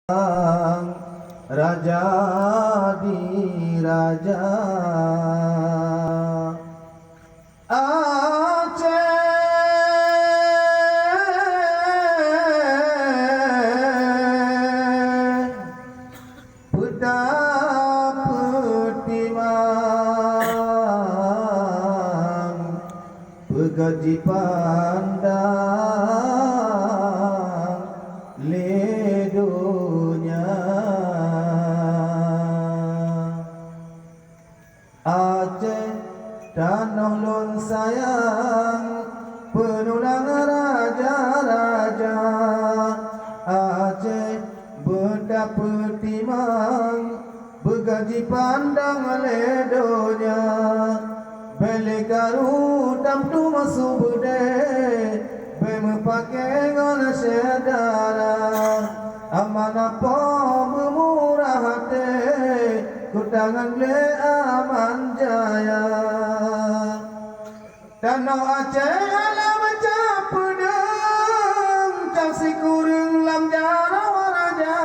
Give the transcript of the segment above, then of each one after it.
Raja di Raja Aceh, Peta Petimang, Pegaji pandang ledonya. Aceh tanah lun sayang, penulang raja-raja. Aceh betapa timang, begaji pandang ledonya. Bele garu tam tu masuk bude, beme pakai ngana sedara. Amanah po bermurah hati, kutangan le aman jaya. Tanah Aceh ala macam pedang, cang si kurung lam jara waraja.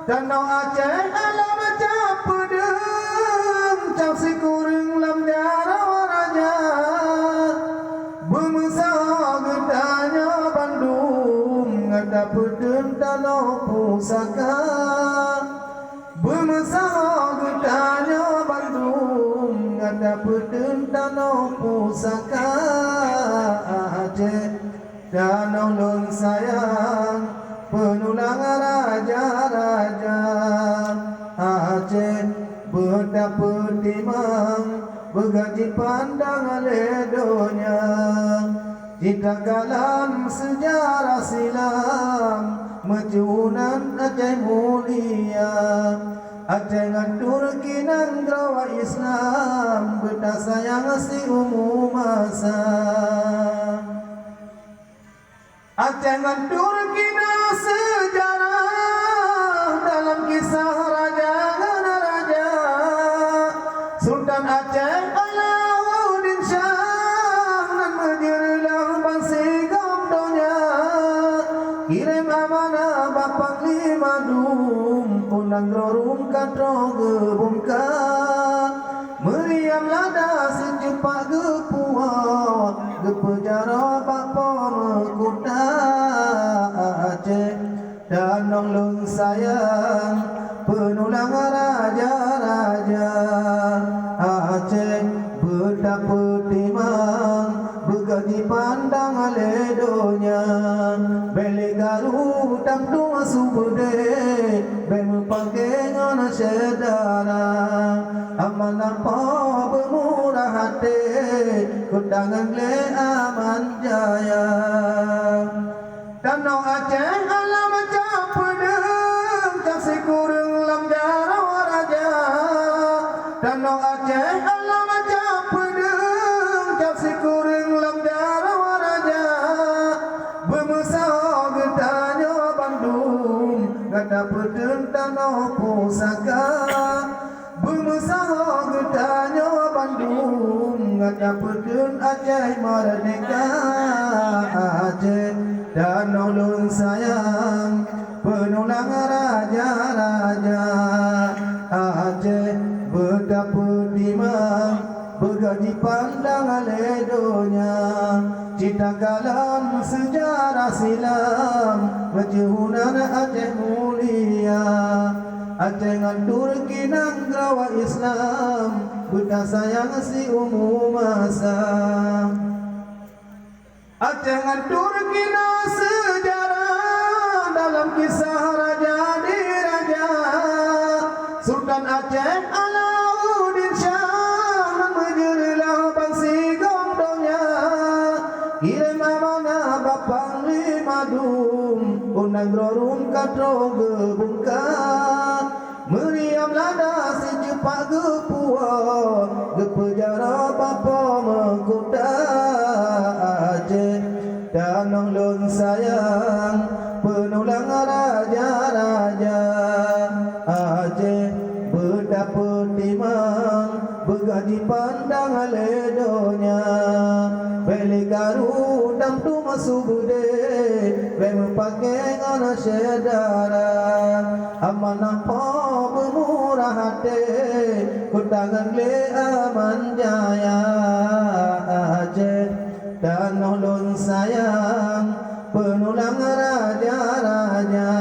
Tanah Aceh ala macam pedang, cang si kurung lam jara waraja. Bemesah getanya Bandung, ngada pedang tanah pusaka. Bemesah getanya Bandung, ngada pedang tanah pusaka. Aceh tanah lun sayang, penulang raja-raja. Aceh betapa timang, begaji pandang ledonya. Cita kalam sejarah silam, majunan Aceh mulia. Aceh ngatur kinang grawa Islam, beta sayang si umum masa. Aceh ngatur kinang sejarah, dalam kisah raja dan raja. Sultan Aceh Alauddin Shah, nan menjerilah bangsi gamdonya. Kirim amanah Bapak Lima Dum, undang rorum katro gebungka. Meriam lada secepat gepuha, gepejara bapa mekuta. Aceh danong lung sayang, penulang raja-raja. Aceh betapa timang, begaji pandang ledonya. Bele garu tam dua subude, beme pakai ngana sedara. Amanah po bermurah hati, kudangan le aman jaya. Tanah Aceh ala macam pedang, cang si kurung lam jara waraja. Tanah Aceh ala macam pedang, cang si kurung lam jara waraja. Bemesah getanya Bandung, ngada pedang tanah pusaka. Bemesah getanya Bandung, ngada pedang Aceh merdeka. Aceh danau lun sayang, penulang raja-raja. Aceh betapa timang, begaji pandang ledonya. Cita kalam sejarah silam, majunan Aceh mulia. Aceh ngatur kinang grawa Islam, beta sayang si umum masa. Aceh ngatur kinang sejarah, dalam kisah raja di raja. Sultan Aceh Alauddin Shah, nan menjerilah bangsi gamdonya. Kirim amanah Bapak Lima Dum, undang rorum katro gebungka. Meriam lada secepat gepuha, gepejara bapa mekuta. Aceh danong lun sayang, penulang raja-raja. Aceh betapa timang, begaji pandang ledonya. Bele garu tam tu masubude Wem pakai ngana syedara Amanah po bermurah hati Kutangan le aman jaya Aceh dan ulun sayang Penulang raja-raja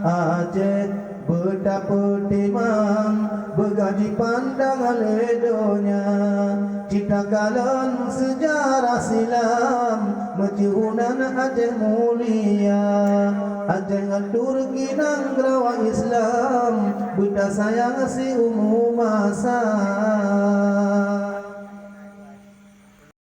Aceh betapa timang Bergaji pandang ledonya Cita kalan sejarah silam Mencihunan Aceh mulia Aceh ngatur kinang gerawa Islam Buta sayang si umum masa